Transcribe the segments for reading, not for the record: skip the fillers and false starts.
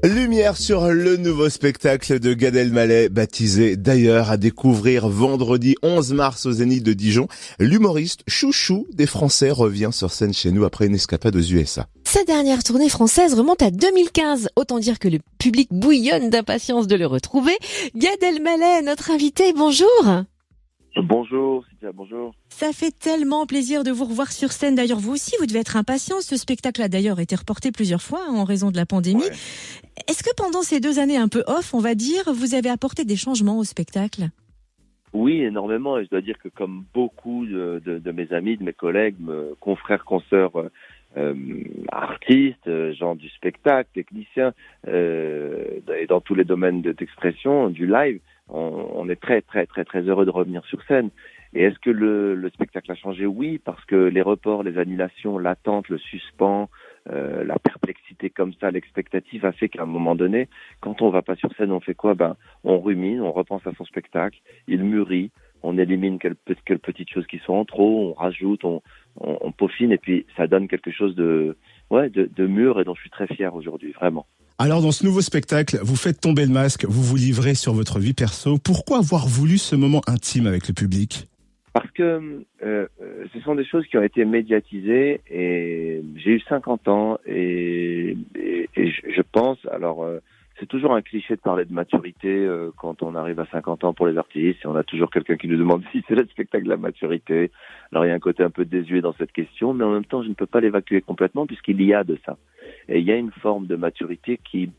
Lumière sur le nouveau spectacle de Gad Elmaleh, baptisé d'ailleurs à découvrir vendredi 11 mars au Zénith de Dijon. L'humoriste chouchou des Français revient sur scène chez nous après une escapade aux USA. Sa dernière tournée française remonte à 2015. Autant dire que le public bouillonne d'impatience de le retrouver. Gad Elmaleh, notre invité, bonjour. Bonjour, Cynthia, bonjour. Ça fait tellement plaisir de vous revoir sur scène. D'ailleurs, vous aussi, vous devez être impatient. Ce spectacle a d'ailleurs été reporté plusieurs fois en raison de la pandémie. Ouais. Est-ce que pendant ces 2 années un peu off, on va dire, vous avez apporté des changements au spectacle ? Oui, énormément. Et je dois dire que comme beaucoup de mes amis, de mes collègues, confrères, consoeurs, artistes, gens du spectacle, techniciens, et dans tous les domaines d'expression, du live, on est très, très, très, très heureux de revenir sur scène. Et est-ce que le spectacle a changé ? Oui, parce que les reports, les annulations, l'attente, le suspens, la perplexité comme ça, l'expectative a fait qu'à un moment donné, quand on va pas sur scène, on fait quoi ? On rumine, on repense à son spectacle, il mûrit, on élimine quelques petites choses qui sont en trop, on rajoute, on peaufine, et puis ça donne quelque chose de mûr et dont je suis très fier aujourd'hui, vraiment. Alors dans ce nouveau spectacle, vous faites tomber le masque, vous vous livrez sur votre vie perso. Pourquoi avoir voulu ce moment intime avec le public ? Parce que ce sont des choses qui ont été médiatisées et j'ai eu 50 ans et je pense, c'est toujours un cliché de parler de maturité quand on arrive à 50 ans pour les artistes et on a toujours quelqu'un qui nous demande si c'est le spectacle de la maturité. Alors il y a un côté un peu désuet dans cette question, mais en même temps je ne peux pas l'évacuer complètement puisqu'il y a de ça. Et il y a une forme de maturité qui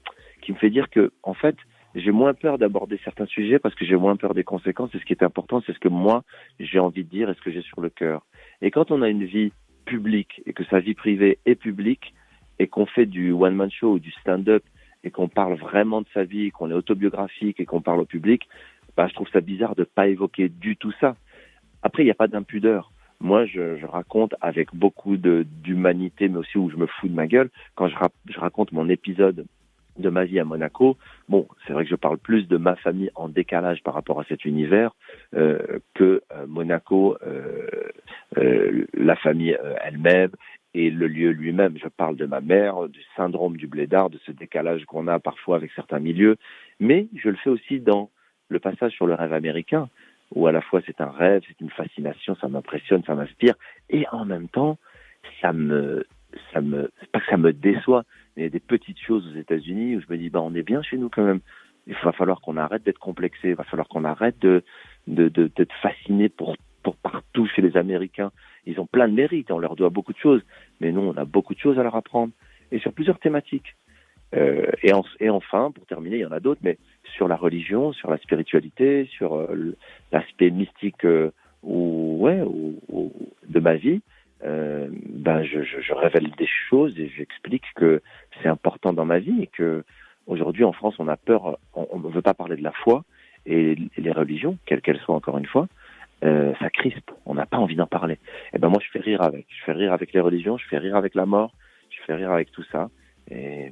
me fait dire que, en fait, j'ai moins peur d'aborder certains sujets parce que j'ai moins peur des conséquences. Et ce qui est important, c'est ce que moi, j'ai envie de dire et ce que j'ai sur le cœur. Et quand on a une vie publique et que sa vie privée est publique et qu'on fait du one-man show ou du stand-up et qu'on parle vraiment de sa vie, qu'on est autobiographique et qu'on parle au public, je trouve ça bizarre de pas évoquer du tout ça. Après, il n'y a pas d'impudeur. Moi, je raconte avec beaucoup d'humanité, mais aussi où je me fous de ma gueule. Quand je raconte mon épisode de ma vie à Monaco, c'est vrai que je parle plus de ma famille en décalage par rapport à cet univers que Monaco, la famille elle-même et le lieu lui-même. Je parle de ma mère, du syndrome du blédard, de ce décalage qu'on a parfois avec certains milieux, mais je le fais aussi dans le passage sur le rêve américain, où à la fois c'est un rêve, c'est une fascination, ça m'impressionne, ça m'inspire, et en même temps, c'est pas que ça me déçoit, mais il y a des petites choses aux États-Unis où je me dis, on est bien chez nous quand même. Il va falloir qu'on arrête d'être complexé, il va falloir qu'on arrête d'être fasciné pour partout chez les Américains. Ils ont plein de mérites, on leur doit beaucoup de choses, mais nous, on a beaucoup de choses à leur apprendre, et sur plusieurs thématiques. Et enfin, pour terminer, il y en a d'autres, mais sur la religion, sur la spiritualité, sur l'aspect mystique de ma vie, je révèle des choses et j'explique que c'est important dans ma vie et que aujourd'hui en France on a peur, on ne veut pas parler de la foi et les religions, quelles qu'elles soient encore une fois, ça crispe, on n'a pas envie d'en parler. Et moi je fais rire avec les religions, je fais rire avec la mort, je fais rire avec tout ça. Et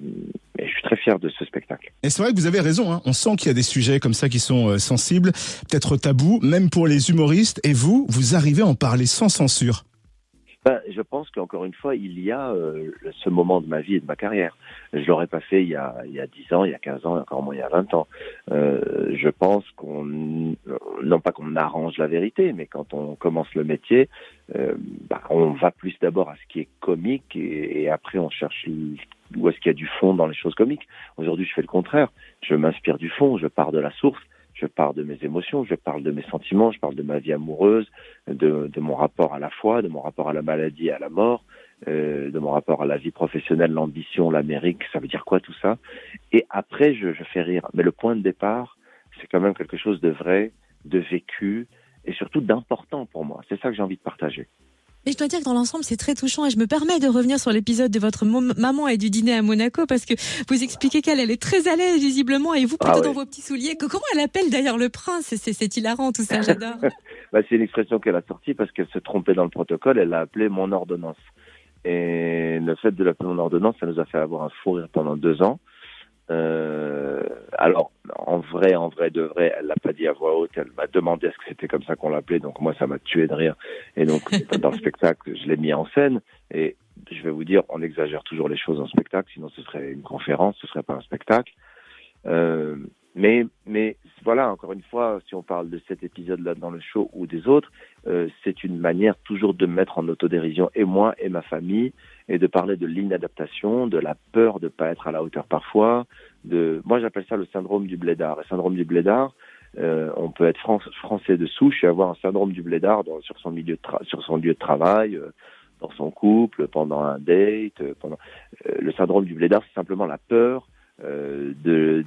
je suis très fier de ce spectacle. Et c'est vrai que vous avez raison, hein. On sent qu'il y a des sujets comme ça qui sont sensibles, peut-être tabous, même pour les humoristes. Et vous arrivez à en parler sans censure. Je pense qu'encore une fois, il y a ce moment de ma vie et de ma carrière. Je l'aurais pas fait il y a 10 ans, il y a 15 ans, et encore moins il y a 20 ans. Je pense non pas qu'on arrange la vérité, mais quand on commence le métier, on va plus d'abord à ce qui est comique et après on cherche où est-ce qu'il y a du fond dans les choses comiques. Aujourd'hui, je fais le contraire. Je m'inspire du fond, je pars de la source. Je parle de mes émotions, je parle de mes sentiments, je parle de ma vie amoureuse, de mon rapport à la foi, de mon rapport à la maladie et à la mort, de mon rapport à la vie professionnelle, l'ambition, l'Amérique, ça veut dire quoi tout ça ? Et après, je fais rire. Mais le point de départ, c'est quand même quelque chose de vrai, de vécu et surtout d'important pour moi. C'est ça que j'ai envie de partager. Mais je dois dire que dans l'ensemble, c'est très touchant et je me permets de revenir sur l'épisode de votre maman et du dîner à Monaco parce que vous expliquez qu'elle est très à l'aise visiblement et vous plutôt dans vos petits souliers. Comment elle appelle d'ailleurs le prince ? C'est hilarant tout ça, j'adore. C'est une expression qu'elle a sortie parce qu'elle se trompait dans le protocole, elle l'a appelé mon ordonnance. Et le fait de l'appeler mon ordonnance, ça nous a fait avoir un fou rire pendant 2 ans. Alors, en vrai de vrai, elle l'a pas dit à voix haute, elle m'a demandé est-ce que c'était comme ça qu'on l'appelait, donc moi ça m'a tué de rire. Et donc, dans le spectacle, je l'ai mis en scène, et je vais vous dire, on exagère toujours les choses en spectacle, sinon ce serait une conférence, ce serait pas un spectacle. Mais voilà, encore une fois, si on parle de cet épisode-là dans le show ou des autres, c'est une manière toujours de me mettre en autodérision, et moi et ma famille, et de parler de l'inadaptation, de la peur de pas être à la hauteur parfois. Moi, j'appelle ça le syndrome du blédard. Le syndrome du blédard, on peut être français de souche et avoir un syndrome du blédard sur son lieu de travail, dans son couple, pendant un date. Le syndrome du blédard, c'est simplement la peur de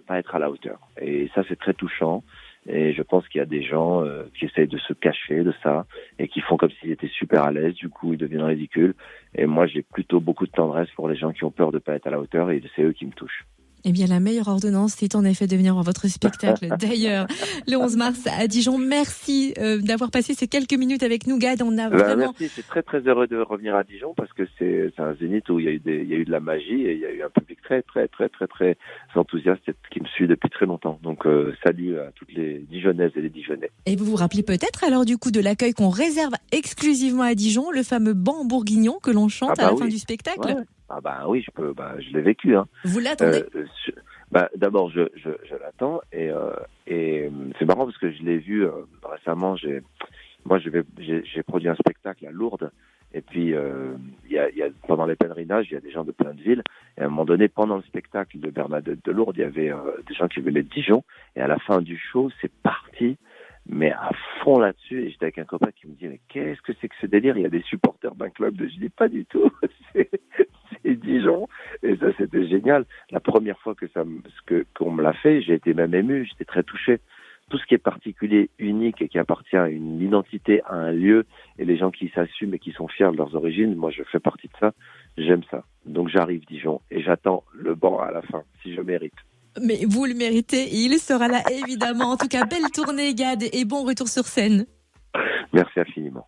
pas être à la hauteur. Et ça, c'est très touchant. Et je pense qu'il y a des gens qui essayent de se cacher de ça et qui font comme s'ils étaient super à l'aise. Du coup, ils deviennent ridicules. Et moi, j'ai plutôt beaucoup de tendresse pour les gens qui ont peur de pas être à la hauteur, et c'est eux qui me touchent. Eh bien, la meilleure ordonnance, c'est en effet de venir voir votre spectacle. D'ailleurs, le 11 mars à Dijon. Merci d'avoir passé ces quelques minutes avec nous, Gad. On a vraiment... Merci, c'est très très heureux de revenir à Dijon parce que c'est un zénith où il y a eu de la magie et il y a eu un public très très très très très enthousiaste qui me suit depuis très longtemps. Donc salut à toutes les Dijonnaises et les Dijonnais. Et vous vous rappelez peut-être alors du coup de l'accueil qu'on réserve exclusivement à Dijon, le fameux banc bourguignon que l'on chante à la fin du spectacle. Ouais. Ah bah oui, je l'ai vécu. Hein. Vous l'attendez? D'abord, je l'attends et c'est marrant parce que je l'ai vu récemment. J'ai produit un spectacle à Lourdes et puis il y a pendant les pèlerinages, il y a des gens de plein de villes. Et à un moment donné, pendant le spectacle de Bernadette de Lourdes, il y avait des gens qui venaient de Dijon. Et à la fin du show, c'est parti, mais à fond là-dessus. Et j'étais avec un copain qui me dit mais qu'est-ce que c'est que ce délire? Il y a des supporters d'un club. Je dis pas du tout. C'est Dijon, et ça c'était génial. La première fois qu'on me l'a fait, j'ai été même ému, j'étais très touché. Tout ce qui est particulier, unique et qui appartient à une identité, à un lieu, et les gens qui s'assument et qui sont fiers de leurs origines, moi je fais partie de ça, j'aime ça. Donc j'arrive Dijon et j'attends le banc à la fin, si je mérite. Mais vous le méritez, il sera là évidemment. En tout cas, belle tournée Gad et bon retour sur scène. Merci infiniment.